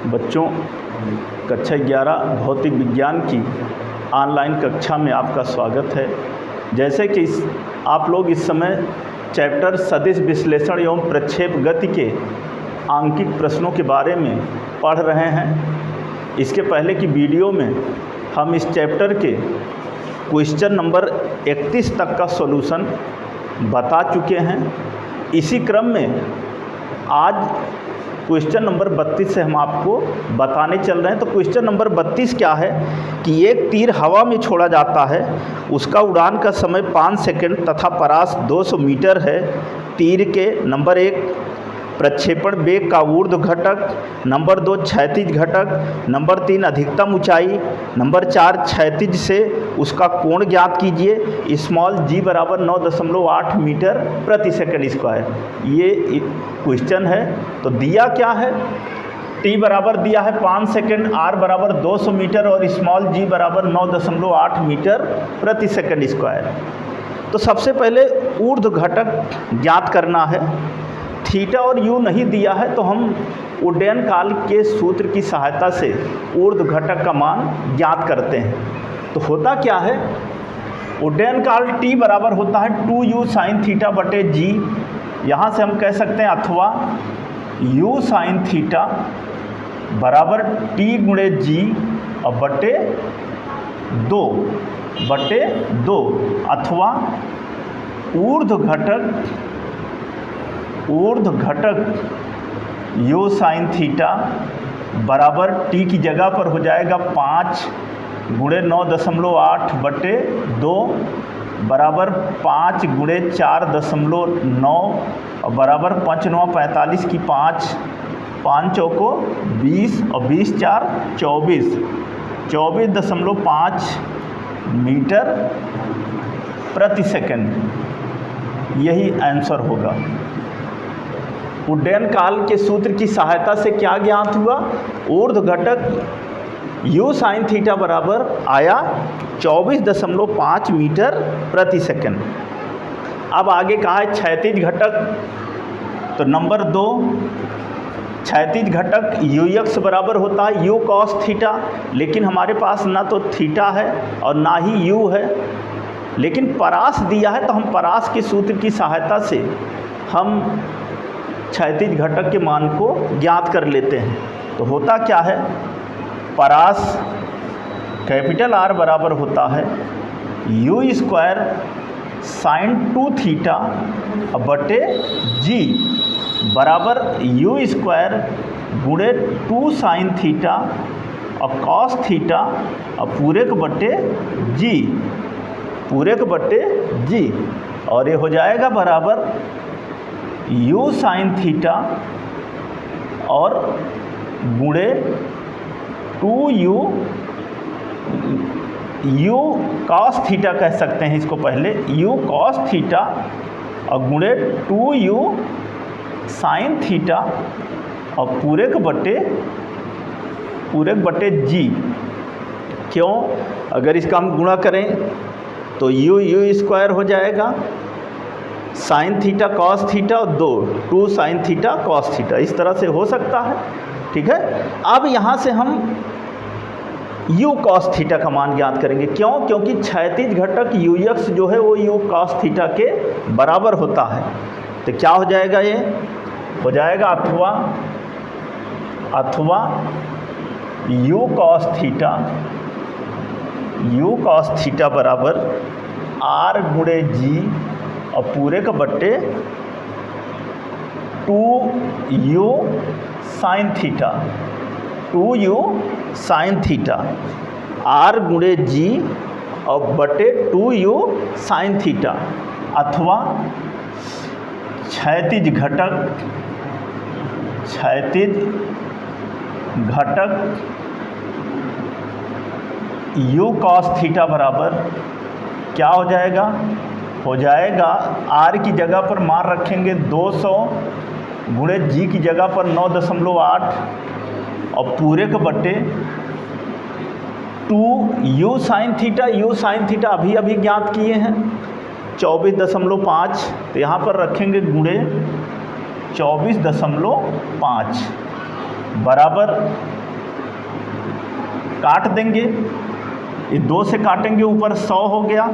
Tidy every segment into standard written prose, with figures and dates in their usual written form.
बच्चों, कक्षा 11 भौतिक विज्ञान की ऑनलाइन कक्षा में आपका स्वागत है। जैसे कि आप लोग इस समय चैप्टर सदिश विश्लेषण एवं प्रक्षेप गति के आंकिक प्रश्नों के बारे में पढ़ रहे हैं। इसके पहले की वीडियो में हम इस चैप्टर के क्वेश्चन नंबर 31 तक का सॉल्यूशन बता चुके हैं। इसी क्रम में आज क्वेश्चन नंबर 32 से हम आपको बताने चल रहे हैं। तो क्वेश्चन नंबर 32 क्या है कि एक तीर हवा में छोड़ा जाता है, उसका उड़ान का समय 5 सेकंड तथा परास 200 मीटर है। तीर के नंबर 1 प्रक्षेपण वेग का ऊर्ध्व घटक, नंबर 2 क्षैतिज घटक, नंबर 3 अधिकतम ऊंचाई, नंबर 4 क्षैतिज से उसका कोण ज्ञात कीजिए। स्मॉल g बराबर 9.8 मीटर प्रति सेकंड स्क्वायर, ये क्वेश्चन है। तो दिया क्या है, t बराबर दिया है 5 सेकंड, r बराबर 200 मीटर और स्मॉल g बराबर 9.8 मीटर प्रति सेकंड स्क्वायर। तो सबसे पहले ऊर्ध्व घटक ज्ञात करना है। थीटा और यू नहीं दिया है तो हम उड्डयन काल के सूत्र की सहायता से ऊर्ध्व घटक का मान ज्ञात करते हैं। तो होता क्या है, उड्डयन काल t बराबर होता है 2u साइन थीटा बटे g। यहाँ से हम कह सकते हैं अथवा u साइन थीटा बराबर t गुणे g और बटे 2 अथवा ऊर्ध्व घटक u साइन थीटा बराबर t की जगह पर हो जाएगा 5 गुणे 9.8 बटे 2 बराबर 5 गुणे 4.9 और बराबर 5 9 45 की 5 चौको 20 और 20 4 24.5 मीटर प्रति सेकंड, यही आंसर होगा। उड्डयन काल के सूत्र की सहायता से क्या ज्ञात हुआ, ऊर्ध्व घटक u साइन थीटा बराबर आया 24.5 मीटर प्रति सेकंड। अब आगे कहा है क्षैतिज घटक। तो नंबर 2 क्षैतिज घटक ux बराबर होता है u cos थीटा, लेकिन हमारे पास ना तो थीटा है और ना ही u है, लेकिन परास दिया है। तो हम परास के सूत्र की सहायता से हम क्षैतिज घटक के मान को ज्ञात कर लेते हैं। तो होता क्या है, परास कैपिटल R बराबर होता है u स्क्वायर साइन 2 थीटा बटे g बराबर u स्क्वायर गुणे 2 साइन थीटा और कॉस थीटा और पूरे के बटे g और ये हो जाएगा बराबर u साइन थीटा और गुणे 2u कॉस थीटा कह सकते हैं इसको पहले, u कॉस थीटा और गुणे 2u साइन थीटा और पूरे के बटे g। क्यों, अगर इसका हम गुणा करें तो u स्क्वायर हो जाएगा साइन थीटा कॉस थीटा और 2 साइन थीटा कॉस थीटा, इस तरह से हो सकता है। ठीक है, अब यहाँ से हम u कॉस थीटा का मान ज्ञात करेंगे। क्यों, क्योंकि क्षैतिज घटक ux जो है वो u कॉस थीटा के बराबर होता है। तो क्या हो जाएगा, ये हो जाएगा अथवा u कॉस थीटा बराबर r गुणे g और पूरे का बट्टे 2u साइन थीटा r गुणे g और बटे 2u साइन थीटा अथवा क्षैतिज घटक u कॉस थीटा बराबर क्या हो जाएगा r की जगह पर मान रखेंगे 200 गुणे g की जगह पर 9.8 और पूरे के बटे 2u साइन थीटा अभी ज्ञात किए हैं 24.5, तो यहाँ पर रखेंगे गुणे 24.5 बराबर काट देंगे, ये 2 से काटेंगे, ऊपर 100 हो गया,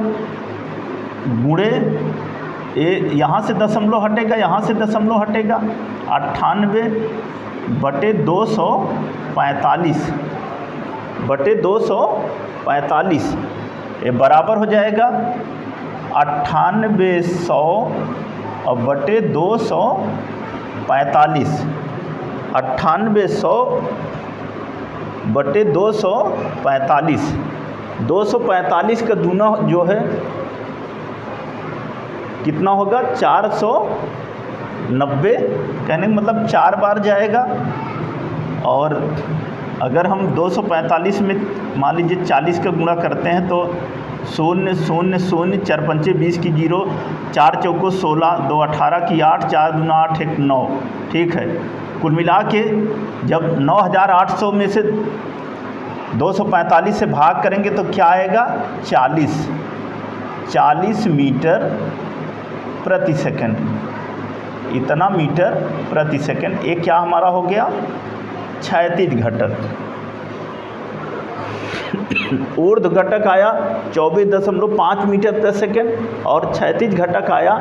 गुणे ये यहाँ से दशमलव हटेगा, यहाँ से दशमलव हटेगा, 98/245 ये बराबर हो जाएगा 9800 और बटे 245, 9800 बटे 245, 245 का दूना जो है कितना होगा 490, कहने का मतलब 4 बार जाएगा। और अगर हम 245 में मान लीजिए 40 का गुणा करते हैं तो 0 0 0 4 पंचे 20 की 0, 4 चौको 16, 2 18 की 8, 4 दूना 8 1 9, ठीक है। कुल मिला के जब 9800 में से 245 से भाग करेंगे तो क्या आएगा 40 मीटर प्रति सेकंड, इतना मीटर प्रति सेकंड। ये क्या हमारा हो गया क्षैतिज घटक। ऊर्ध्व घटक आया 24.5 मीटर प्रति सेकंड और क्षैतिज घटक आया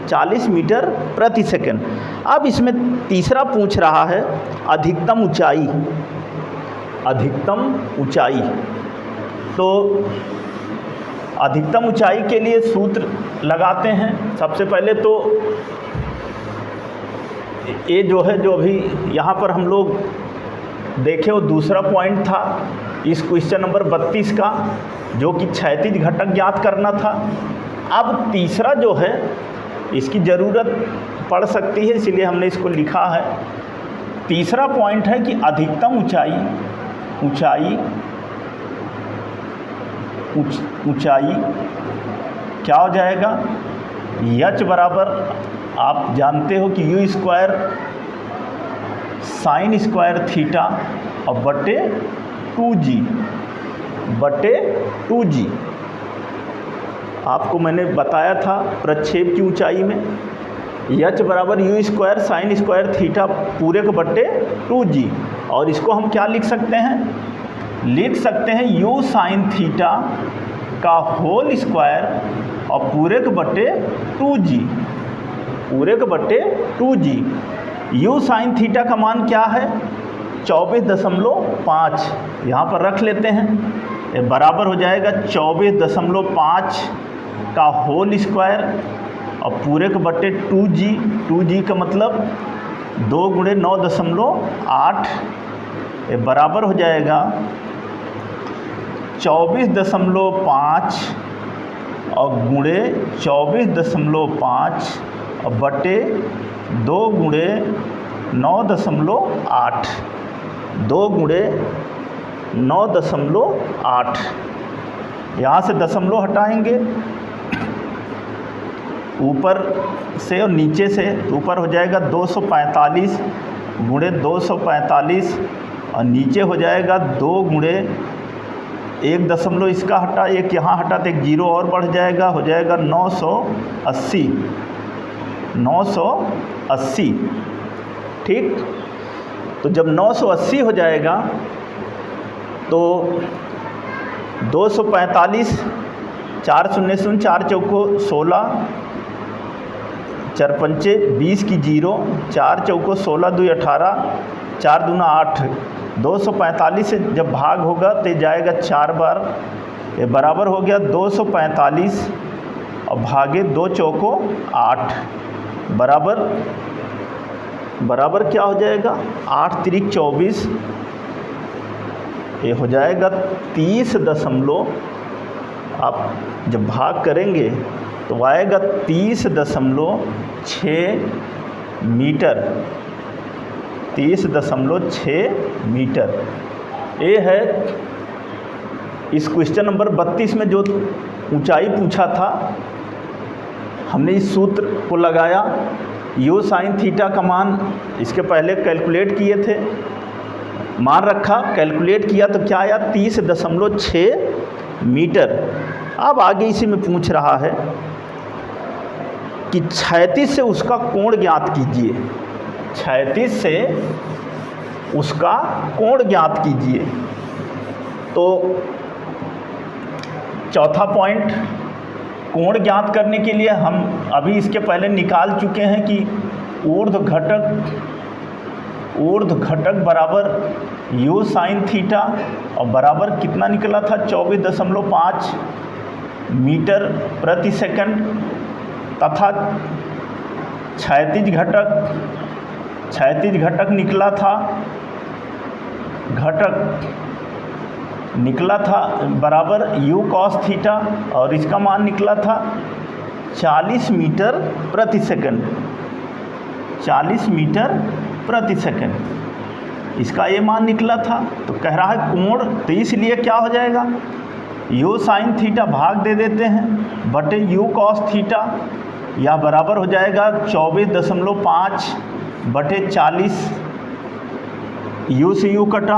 40 मीटर प्रति सेकंड। अब इसमें तीसरा पूछ रहा है अधिकतम ऊंचाई। अधिकतम ऊंचाई, तो अधिकतम ऊंचाई के लिए सूत्र लगाते हैं। सबसे पहले तो ये जो है, जो अभी यहाँ पर हम लोग देखे वो दूसरा पॉइंट था इस क्वेश्चन नंबर 32 का, जो कि क्षैतिज घटक ज्ञात करना था। अब तीसरा जो है इसकी ज़रूरत पड़ सकती है, इसलिए हमने इसको लिखा है। तीसरा पॉइंट है कि अधिकतम ऊंचाई क्या हो जाएगा, h बराबर आप जानते हो कि u square sine square theta और बटे 2g। आपको मैंने बताया था प्रक्षेप की ऊंचाई में h बराबर u square sine square theta पूरे के बटे 2g। और इसको हम क्या लिख सकते हैं, लिख सकते हैं u साइन थीटा का होल स्क्वायर और पूरे के बटे 2g। u साइन थीटा का मान क्या है 24.5, यहाँ पर रख लेते हैं। ये बराबर हो जाएगा 24.5 का होल स्क्वायर और पूरे के बटे 2g का मतलब 2 गुणे 9.8, ये बराबर हो जाएगा 24.5 और गुणे 24.5 और बटे 2 गुणे 9.8, 2 गुणे 9.8। यहाँ से दशमलव हटाएंगे ऊपर से और नीचे से, ऊपर हो जाएगा 245 गुणे 245 और नीचे हो जाएगा 2 गुणे 1 दशमलव इसका हटा, 1 यहाँ हटा तो 1 जीरो और बढ़ जाएगा, हो जाएगा 980। ठीक, तो जब 980 हो जाएगा तो 245, 4 0 0, 4 चौको 16, 4 पंचे 20 की 0, 4 चौको 16, 2 18, 4 दूना 8। 245 से जब भाग होगा तो जाएगा 4 बार, ये बराबर हो गया 245 और भागे 2 चौको 8, बराबर क्या हो जाएगा 8 त्रिक 24, ये हो जाएगा 30 दशमलव, आप जब भाग करेंगे तो आएगा 30.6 मीटर, 30.6 मीटर। ये है इस क्वेश्चन नंबर 32 में जो ऊंचाई पूछा था, हमने इस सूत्र को लगाया। u साइन थीटा का मान इसके पहले कैलकुलेट किए थे, मान रखा, कैलकुलेट किया तो क्या आया 30.6 मीटर। अब आगे इसी में पूछ रहा है कि क्षैतिज से उसका कोण ज्ञात कीजिए, क्षैतिज से उसका कोण ज्ञात कीजिए। तो चौथा पॉइंट, कोण ज्ञात करने के लिए हम अभी इसके पहले निकाल चुके हैं कि ऊर्ध्व घटक बराबर u साइन थीटा और बराबर कितना निकला था 24.5 मीटर प्रति सेकंड, तथा क्षैतिज घटक निकला था बराबर u cos थीटा और इसका मान निकला था 40 मीटर प्रति सेकंड, 40 मीटर प्रति सेकंड इसका ये मान निकला था। तो कह रहा है कोण, तो इसलिए क्या हो जाएगा, u साइन थीटा भाग दे देते हैं बटे u cos थीटा, या बराबर हो जाएगा 24.5 बटे 40, u से u कटा,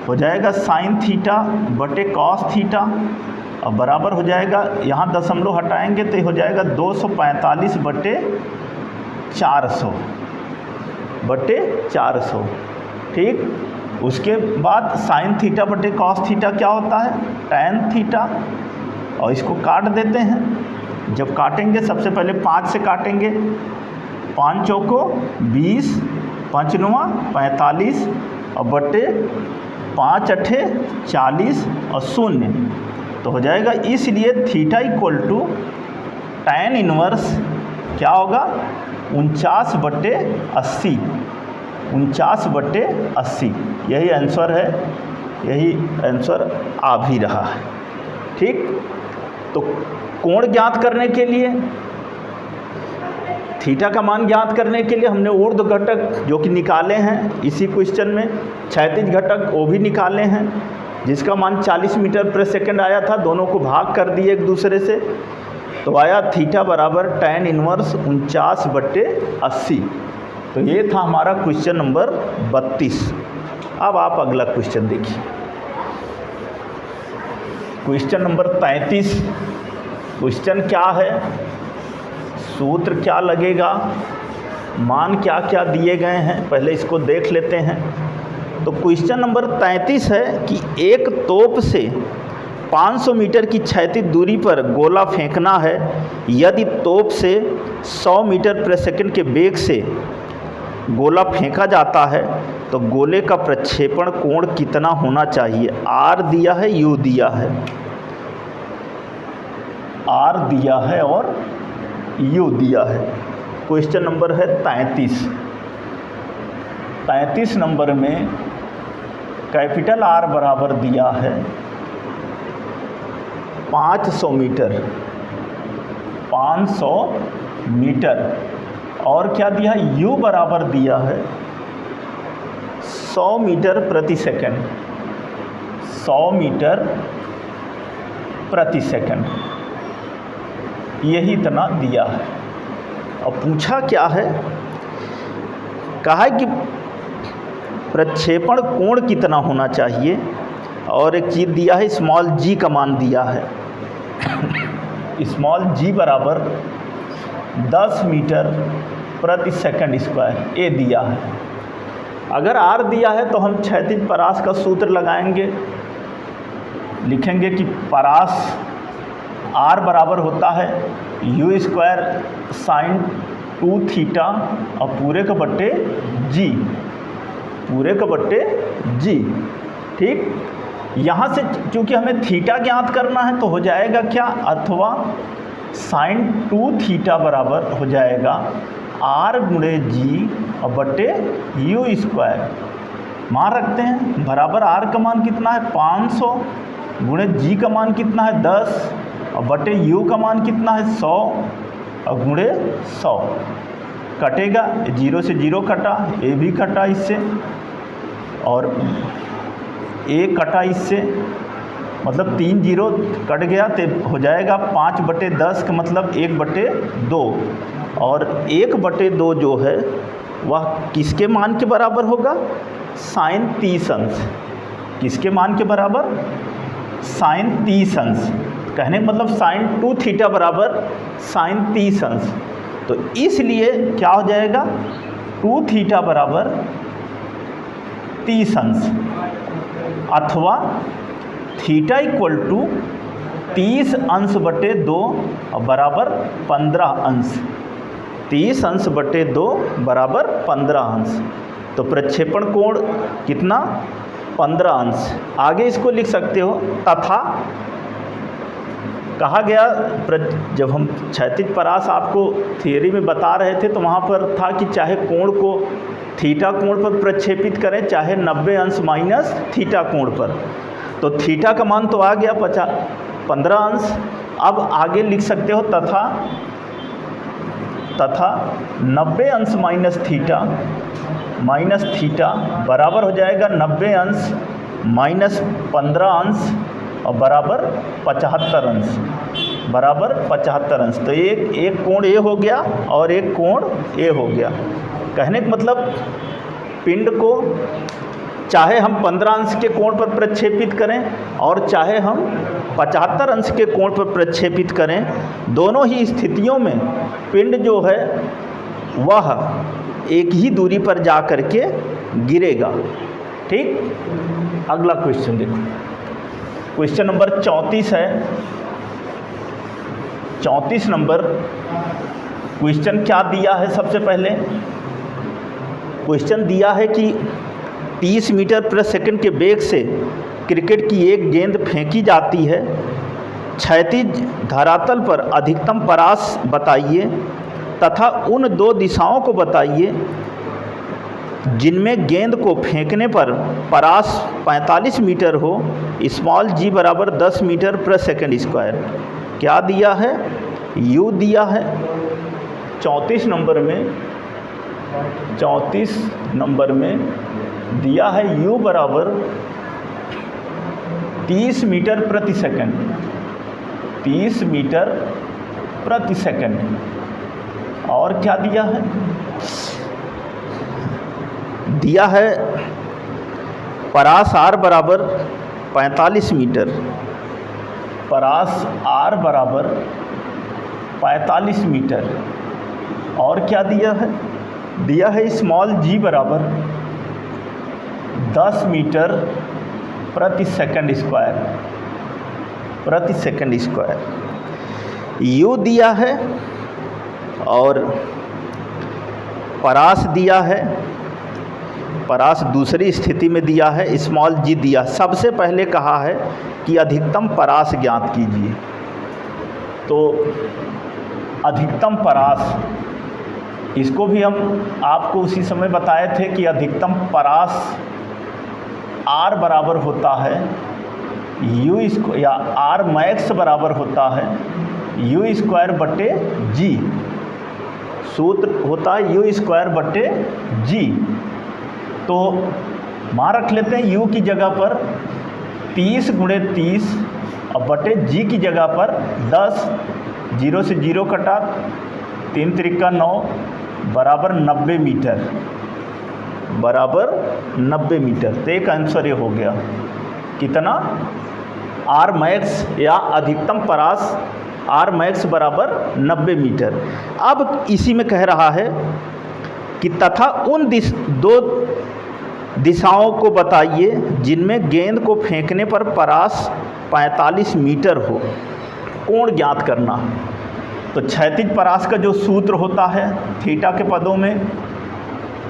हो जाएगा साइन थीटा बटे कॉस थीटा और बराबर हो जाएगा, यहाँ दशमलव हटाएंगे तो हो जाएगा 245 बटे 400। ठीक, उसके बाद साइन थीटा बटे कॉस थीटा क्या होता है, टैन थीटा, और इसको काट देते हैं। जब काटेंगे सबसे पहले 5 से काटेंगे, 5 चौको 20, 5 9 45 और बटे 5 अठे 40 और 0 तो हो जाएगा। इसलिए theta equal to tan inverse क्या होगा, 49/80, 49/80 यही आंसर है, यही आंसर आ भी रहा है। ठीक, तो कोण ज्ञात करने के लिए, थीटा का मान ज्ञात करने के लिए हमने ऊर्ध्व घटक जो कि निकाले हैं इसी क्वेश्चन में, क्षैतिज घटक वो भी निकाले हैं जिसका मान 40 मीटर प्रति सेकंड आया था, दोनों को भाग कर दिए एक दूसरे से, तो आया थीटा बराबर टैन इनवर्स 49/80। तो ये था हमारा क्वेश्चन नंबर 32। अब आप अगला क्वेश्चन देखिए, क्वेश्चन नंबर 33। क्वेश्चन क्या है, सूत्र क्या लगेगा, मान क्या क्या दिए गए हैं, पहले इसको देख लेते हैं। तो क्वेश्चन नंबर 33 है कि एक तोप से 500 मीटर की क्षैतिज दूरी पर गोला फेंकना है। यदि तोप से 100 मीटर प्रति सेकंड के वेग से गोला फेंका जाता है तो गोले का प्रक्षेपण कोण कितना होना चाहिए। r दिया है, u दिया है, r दिया है और u दिया है। क्वेश्चन नंबर है 33। 33 नंबर में कैपिटल R बराबर दिया है 500 मीटर, 500 मीटर, और क्या दिया है, u बराबर दिया है 100 मीटर प्रति सेकंड, 100 मीटर प्रति सेकंड, यही इतना दिया है। और पूछा क्या है, कहा है कि प्रक्षेपण कोण कितना होना चाहिए, और एक चीज़ दिया है स्मॉल g का मान दिया है, स्मॉल g बराबर 10 मीटर प्रति सेकंड स्क्वायर, ये दिया है। अगर r दिया है तो हम क्षैतिज परास का सूत्र लगाएंगे, लिखेंगे कि परास r बराबर होता है u स्क्वायर साइन 2 थीटा और पूरे का बट्टे g, पूरे का बट्टे g। ठीक, यहाँ से चूँकि हमें थीटा ज्ञात करना है तो हो जाएगा क्या, अथवा साइन 2 थीटा बराबर हो जाएगा r गुणे g और बट्टे u स्क्वायर। मान रखते हैं बराबर r का मान कितना है 500 गुणे g का मान कितना है 10 और बटे u का मान कितना है 100 और गुणे 100। कटेगा, 0 से 0 कटा, a भी कटा इससे और a कटा इससे, मतलब 3 0 कट गया तो हो जाएगा 5/10 का मतलब 1/2, और 1/2 जो है वह किसके मान के बराबर होगा, साइन 30 अंश। किसके मान के बराबर, साइन 30 अंश। कहने का मतलब साइन 2 थीटा बराबर साइन 30 अंश। तो इसलिए क्या हो जाएगा, 2 थीटा बराबर 30 अंश, अथवा थीटा इक्वल टू 30 अंश बटे 2 बराबर 15 अंश। 30 अंश बटे 2 बराबर 15 अंश। तो प्रक्षेपण कोण कितना? 15 अंश। आगे इसको लिख सकते हो तथा कहा गया, जब हम क्षैतिज परास आपको थियरी में बता रहे थे तो वहाँ पर था कि चाहे कोण को थीटा कोण पर प्रक्षेपित करें, चाहे 90 अंश माइनस थीटा कोण पर। तो थीटा का मान तो आ गया 15 अंश। अब आगे लिख सकते हो तथा 90 अंश माइनस थीटा बराबर हो जाएगा 90 अंश माइनस 15 अंश और बराबर 75 अंश, बराबर 75 अंश। तो एक कोण ए हो गया और एक कोण ए हो गया। कहने का मतलब पिंड को चाहे हम 15 अंश के कोण पर प्रक्षेपित करें और चाहे हम 75 अंश के कोण पर प्रक्षेपित करें, दोनों ही स्थितियों में पिंड जो है वह एक ही दूरी पर जा कर के गिरेगा। ठीक। अगला क्वेश्चन देखो, क्वेश्चन नंबर 34 है। 34 नंबर क्वेश्चन क्या दिया है? सबसे पहले क्वेश्चन दिया है कि 30 मीटर प्रति सेकंड के वेग से क्रिकेट की एक गेंद फेंकी जाती है। क्षैतिज धरातल पर अधिकतम परास बताइए तथा उन दो दिशाओं को बताइए जिनमें गेंद को फेंकने पर परास 45 मीटर हो। स्मॉल जी बराबर 10 मीटर प्रति सेकंड स्क्वायर। क्या दिया है? यू दिया है। 34 नंबर में दिया है u बराबर 30 मीटर प्रति सेकंड। 30 मीटर प्रति सेकंड। और क्या दिया है? दिया है परास r बराबर 45 मीटर। परास r बराबर 45 मीटर। और क्या दिया है? दिया है स्मॉल g बराबर 10 मीटर प्रति सेकंड स्क्वायर। प्रति सेकंड स्क्वायर u दिया है और परास दिया है। परास दूसरी स्थिति में दिया है, स्मॉल g दिया। सबसे पहले कहा है कि अधिकतम परास ज्ञात कीजिए। तो अधिकतम परास, इसको भी हम आपको उसी समय बताए थे कि अधिकतम परास r बराबर होता है u या r मैक्स बराबर होता है u स्क्वायर बटे g। सूत्र होता है u स्क्वायर बटे g। तो मान रख लेते हैं u की जगह पर 30 गुणे 30 और बटे g की जगह पर 10। 0 से 0 कटा, 3 त्रिका 9 बराबर 90 मीटर। बराबर 90 मीटर। तो एक आंसर ये हो गया। कितना? आर मैक्स या अधिकतम परास आर मैक्स बराबर 90 मीटर। अब इसी में कह रहा है कि तथा उन दो दिशाओं को बताइए जिनमें गेंद को फेंकने पर परास 45 मीटर हो। कोण ज्ञात करना। तो क्षैतिज परास का जो सूत्र होता है थीटा के पदों में,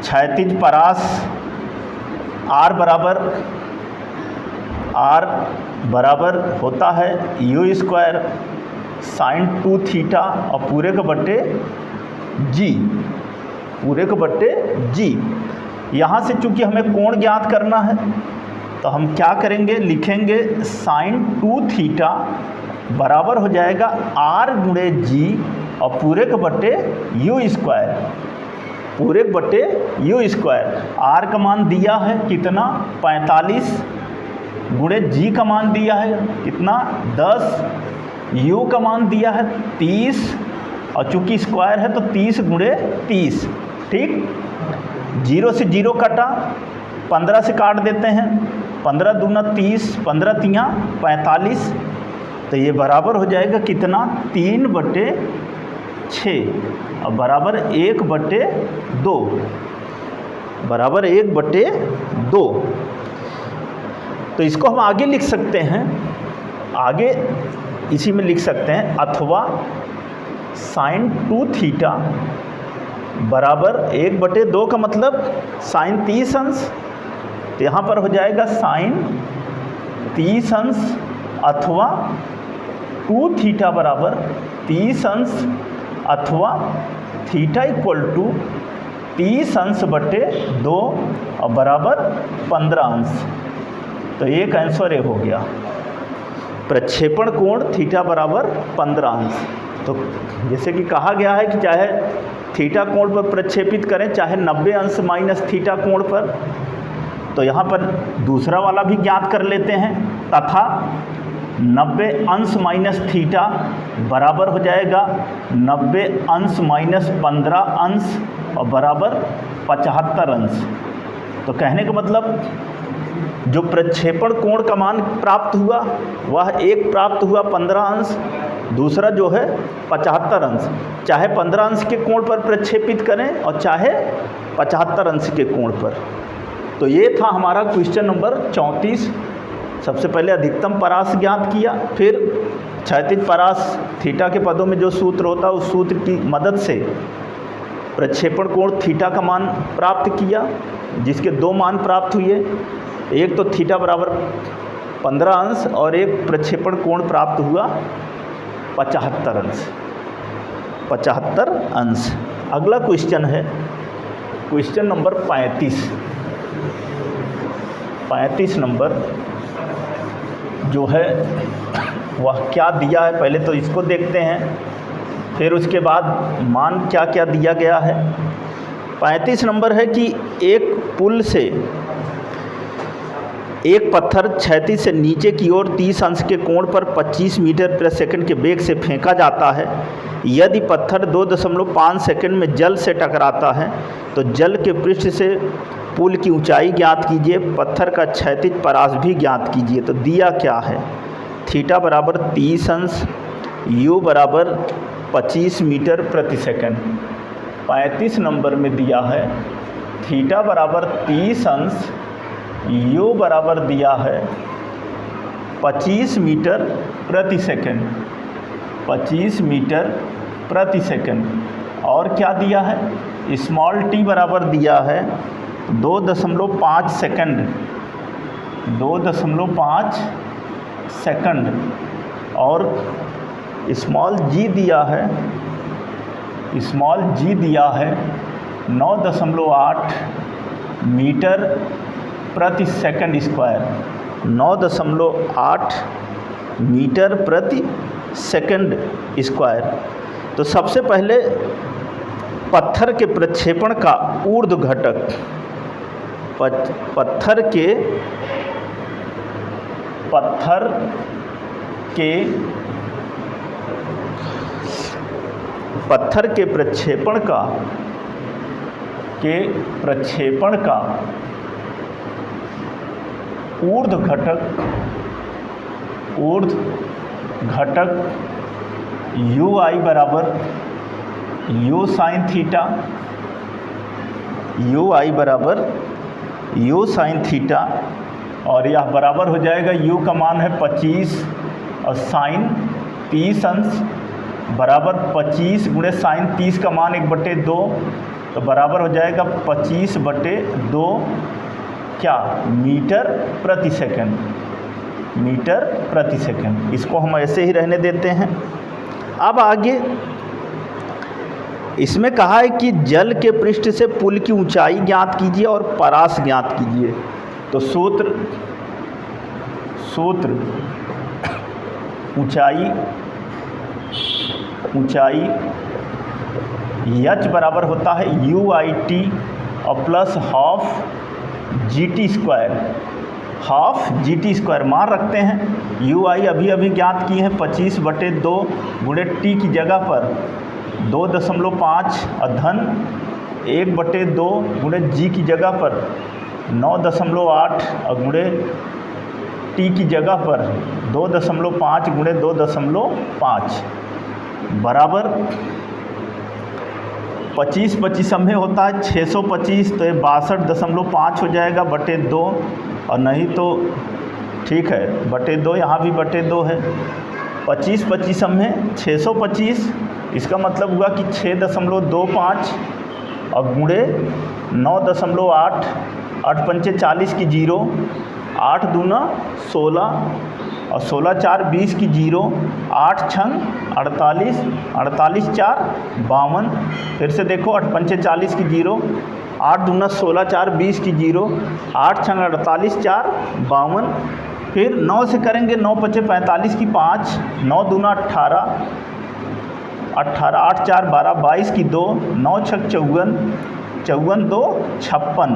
क्षैतिज परास R बराबर होता है u स्क्वायर साइन 2 थीटा और पूरे के बट्टे g। पूरे के बट्टे g। यहाँ से चूंकि हमें कोण ज्ञात करना है तो हम क्या करेंगे? लिखेंगे साइन 2 थीटा बराबर हो जाएगा r गुणे g और पूरे के बट्टे u स्क्वायर। पूरे बट्टे u स्क्वायर। r का मान दिया है कितना? 45 गुणे g का मान दिया है कितना? 10। u का मान दिया है 30 और चूंकि स्क्वायर है तो 30 गुणे 30। ठीक। 0 से 0 कटा, 15 से काट देते हैं। 15 दूना 30, 15 तियाँ 45। तो ये बराबर हो जाएगा कितना? 3/6 और बराबर 1/2। बराबर 1/2। तो इसको हम आगे लिख सकते हैं, आगे इसी में लिख सकते हैं, अथवा साइन 2 थीटा बराबर 1/2 का मतलब साइन 30 अंश, तो यहाँ पर हो जाएगा साइन 30 अंश अथवा 2 थीटा बराबर 30 अंश अथवा थीटा इक्वल टू 30 अंश बटे 2 और बराबर 15 अंश। तो एक आंसर ये हो गया, प्रक्षेपण कोण थीटा बराबर 15 अंश। तो जैसे कि कहा गया है कि चाहे थीटा कोण पर प्रक्षेपित करें, चाहे 90 अंश माइनस थीटा कोण पर, तो यहाँ पर दूसरा वाला भी ज्ञात कर लेते हैं, तथा 90 अंश माइनस थीटा बराबर हो जाएगा 90 अंश माइनस 15 अंश और बराबर 75 अंश। तो कहने का मतलब जो प्रक्षेपण कोण का मान प्राप्त हुआ वह एक प्राप्त हुआ 15 अंश, दूसरा जो है 75 अंश। चाहे 15 अंश के कोण पर प्रक्षेपित करें और चाहे 75 अंश के कोण पर। तो ये था हमारा क्वेश्चन नंबर 34। सबसे पहले अधिकतम परास ज्ञात किया, फिर क्षैतिज परास थीटा के पदों में जो सूत्र होता है उस सूत्र की मदद से प्रक्षेपण कोण थीटा का मान प्राप्त किया, जिसके 2 मान प्राप्त हुए, एक तो थीटा बराबर 15 अंश और एक प्रक्षेपण कोण प्राप्त हुआ 75 अंश, 75 अंश। अगला क्वेश्चन है क्वेश्चन नंबर 35 नंबर जो है वह क्या दिया है, पहले तो इसको देखते हैं, फिर उसके बाद मान क्या क्या दिया गया है। 35 नंबर है कि एक पुल से एक पत्थर क्षैतिज से नीचे की ओर 30 अंश के कोण पर 25 मीटर प्रति सेकंड के वेग से फेंका जाता है। यदि पत्थर 2.5 सेकंड में जल से टकराता है तो जल के पृष्ठ से पुल की ऊंचाई ज्ञात कीजिए, पत्थर का क्षैतिज परास भी ज्ञात कीजिए। तो दिया क्या है, थीटा बराबर 30 अंश, यू बराबर 25 मीटर प्रति सेकंड। 35 नंबर में दिया है थीटा बराबर 30 अंश, यू बराबर दिया है 25 मीटर प्रति सेकंड, 25 मीटर प्रति सेकंड। और क्या दिया है, स्मॉल टी बराबर दिया है 2.5 सेकंड, 2.5 सेकंड। और स्मॉल जी दिया है, स्मॉल जी दिया है 9.8 मीटर प्रति सेकंड स्क्वायर, 9.8 मीटर प्रति सेकंड स्क्वायर। तो सबसे पहले पत्थर के प्रक्षेपण का ऊर्ध्व घटक, पत्थर के प्रक्षेपण का ऊर्ध्व घटक यू आई बराबर यू साइन थीटा, यू आई बराबर यू साइन थीटा, और यह बराबर हो जाएगा, यू का मान है 25 और साइन 30 अंश बराबर 25 गुणे साइन 30 का मान 1/2, तो बराबर हो जाएगा 25/2 क्या, मीटर प्रति सेकंड, मीटर प्रति सेकंड। इसको हम ऐसे ही रहने देते हैं। अब आगे इसमें कहा है कि जल के पृष्ठ से पुल की ऊंचाई ज्ञात कीजिए और परास ज्ञात कीजिए। तो सूत्र ऊंचाई एच बराबर होता है यू आई टी और plus half G T square, half G T square मान रखते हैं। यू आई अभी ज्ञात की है 25/2 गुणे टी की जगह पर 2.5 और धन 1/2 गुणे जी की जगह पर 9.8 और गुणे टी की जगह पर 2.5 गुणे 2.5 बराबर 25 में होता है 625, तो ये 62.5 हो जाएगा बटे 2, और नहीं तो ठीक है, बटे 2, यहाँ भी बटे 2 है। 25 25 में 625, इसका मतलब हुआ कि 6.25 और गुणे 9.8, 8 पंचे 40 की 0, 8 दूना 16 और 16 4 20 की 0, 8 छंग 48, 48 4 52। फिर से देखो 8 पंचे 40 की 0, 8 दूना 16 4 20 की 0, 8 छंग 48 4 52। फिर 9 से करेंगे, 9 पचे 45 की 5, 9 दूना 18, 18 8 4 12 22 की 2, 9 छक 54, 54 2 56।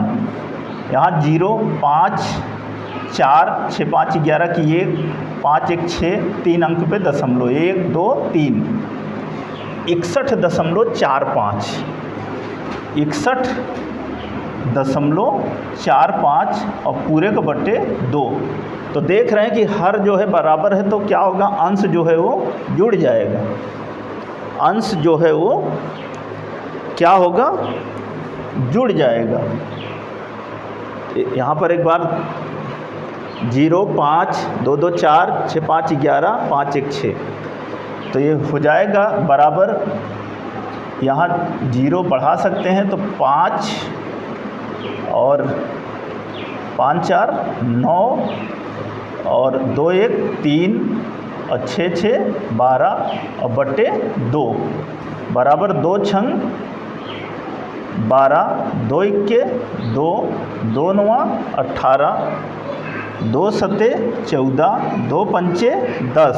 यहाँ 0 5 4 6 5 11 की 1, 5 1 6, 3 अंक पे दशमलव, 1 2 3, 61.45, 61.45 और पूरे को बटे 2। तो देख रहे हैं कि हर जो है बराबर है, तो क्या होगा, अंश जो है वो जुड़ जाएगा। अंश जो है वो क्या होगा, जुड़ जाएगा। यहाँ पर एक बार 0 5 2 2 4 6 5 11 5 1 6, तो ये हो जाएगा बराबर। यहाँ 0 बढ़ा सकते हैं, तो 5 और 5 4 9 और 2 1 3 और 6 6 12 और बटे 2 बराबर 2 छंग 12, 2 इक्के 2, 2 9 18, 2 सते 14, 2 पंचे 10,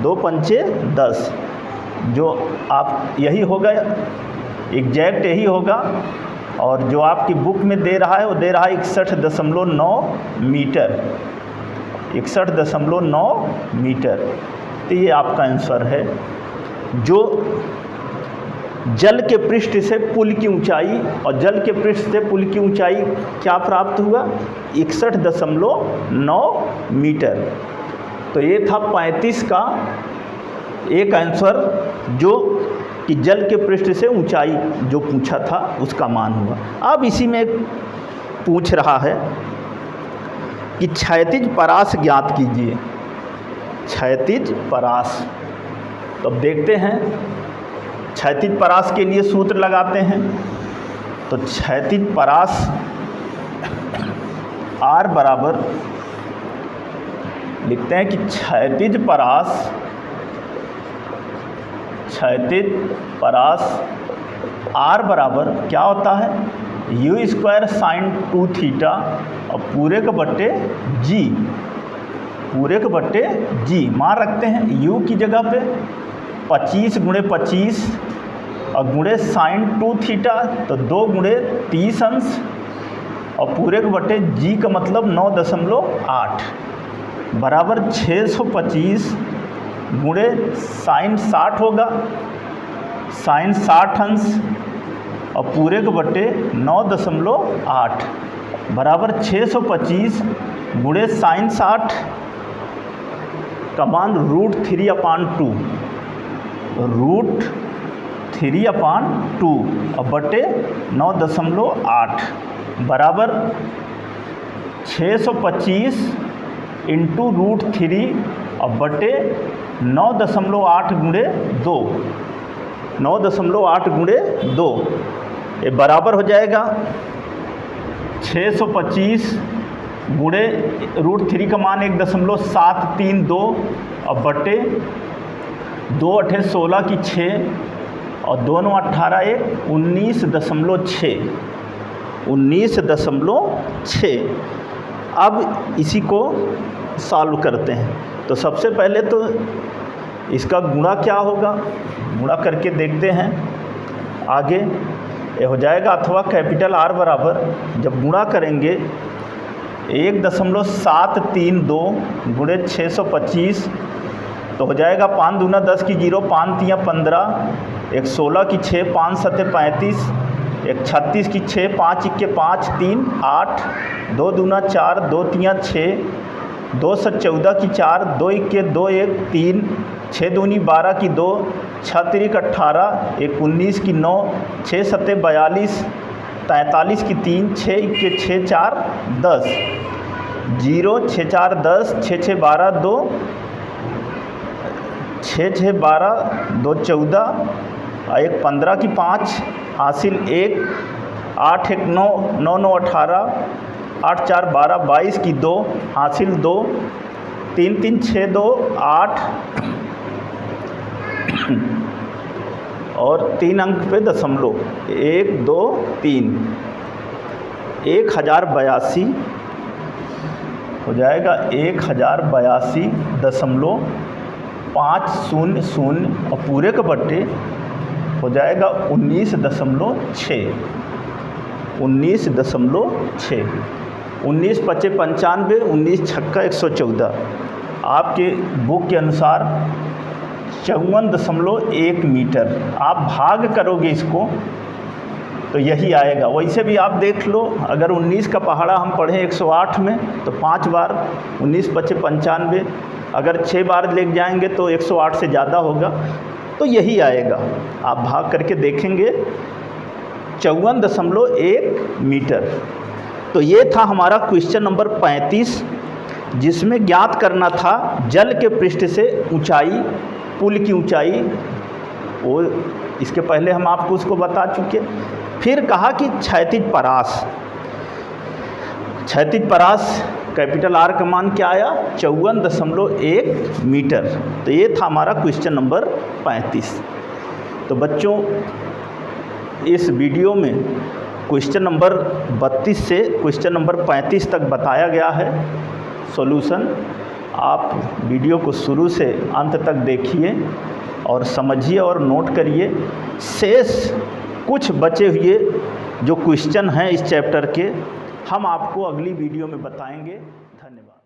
2 पंचे 10। जो आप यही होगा, एग्जैक्ट यही होगा। और जो आपकी बुक में दे रहा है वो दे रहा है 61.9 मीटर, 61.9 मीटर। तो ये आपका आंसर है। जो जल के पृष्ठ से पुल की ऊंचाई, और जल के पृष्ठ से पुल की ऊंचाई क्या प्राप्त हुआ, 61.9 मीटर। तो ये था 35 का एक आंसर, जो कि जल के पृष्ठ से ऊंचाई जो पूछा था उसका मान हुआ। अब इसी में पूछ रहा है कि क्षैतिज परास ज्ञात कीजिए। क्षैतिज परास, तो अब देखते हैं। क्षैतिज परास के लिए सूत्र लगाते हैं। तो क्षैतिज परास R बराबर लिखते हैं कि क्षैतिज परास R बराबर क्या होता है, u स्क्वायर साइन 2 थीटा और पूरे के बट्टे g, पूरे के बट्टे g मान रखते हैं। u की जगह पे 25 गुणे 25 और गुणे साइन 2 थीटा, तो 2 गुणे 30 अंश और पूरे के बटे जी का मतलब 9.8 बराबर 625 गुणे साइन 60 होगा, साइन 60 अंश और पूरे के बटे 9.8 बराबर 625 गुणे साइन 60 का मान √3/2, √3/2 और बटे 9.8 बराबर 625 इंटू √3 और बटे 9.8 गुणे 2, 9.8 गुणे 2, ये बराबर हो जाएगा 625 गुणे √3 का मान 1.732 और बटे 2 8 16 की 6 और 2 9 18 1 19.6, 19.6। अब इसी को सॉल्व करते हैं। तो सबसे पहले तो इसका गुणा क्या होगा, गुणा करके देखते हैं आगे। ये हो जाएगा अथवा कैपिटल R बराबर जब गुणा करेंगे 1.732 गुणे 625 तो हो जाएगा 5 दूना 10 की 0, 5 तियाँ 15, 1 16 की 6, 5 सत्ते 35, 1 36 की 6, 5 इक्के 5, 3 8, 2 दूना 4, 2 तियाँ 6, 2 7 14 की 4, 2 इक्के 2 1 3, 6 दूनी 12 की 2, 6 तिरिक 18, 1 19 की 9, 6 सत्ते 42, 43 की 3, 6 इक्के 6 4 10, 0 6 4 10 6 6 12 2 6 6 12 2 14 और एक 15 की 5 हासिल 1 8 1 9 9 9 18 8 4 12 22 की 2 हासिल 2 3 3 6 2 8 और 3 अंक पे दशमलव 1 2 3 1082 हो जाएगा 1082.500 और पूरे का बट्टे हो जाएगा 19.6 19.6 19 पचे 95 19 छक्का 114 आपके बुक के अनुसार 54.1 मीटर। आप भाग करोगे इसको तो यही आएगा। वैसे भी आप देख लो, अगर 19 का पहाड़ा हम पढ़ें 108 में तो 5 बार 19 पचे 95, अगर 6 बार ले जाएंगे तो 108 से ज़्यादा होगा, तो यही आएगा। आप भाग करके देखेंगे 54.1 मीटर। तो ये था हमारा क्वेश्चन नंबर 35, जिसमें ज्ञात करना था जल के पृष्ठ से ऊंचाई, पुल की ऊंचाई। वो इसके पहले हम आपको उसको बता चुके। फिर कहा कि क्षैतिज परास, क्षैतिज परास कैपिटल आर का मान क्या आया 54.1 मीटर। तो ये था हमारा क्वेश्चन नंबर 35। तो बच्चों इस वीडियो में क्वेश्चन नंबर 32 से क्वेश्चन नंबर 35 तक बताया गया है सॉल्यूशन। आप वीडियो को शुरू से अंत तक देखिए और समझिए और नोट करिए। शेष कुछ बचे हुए जो क्वेश्चन हैं इस चैप्टर के, हम आपको अगली वीडियो में बताएंगे। धन्यवाद।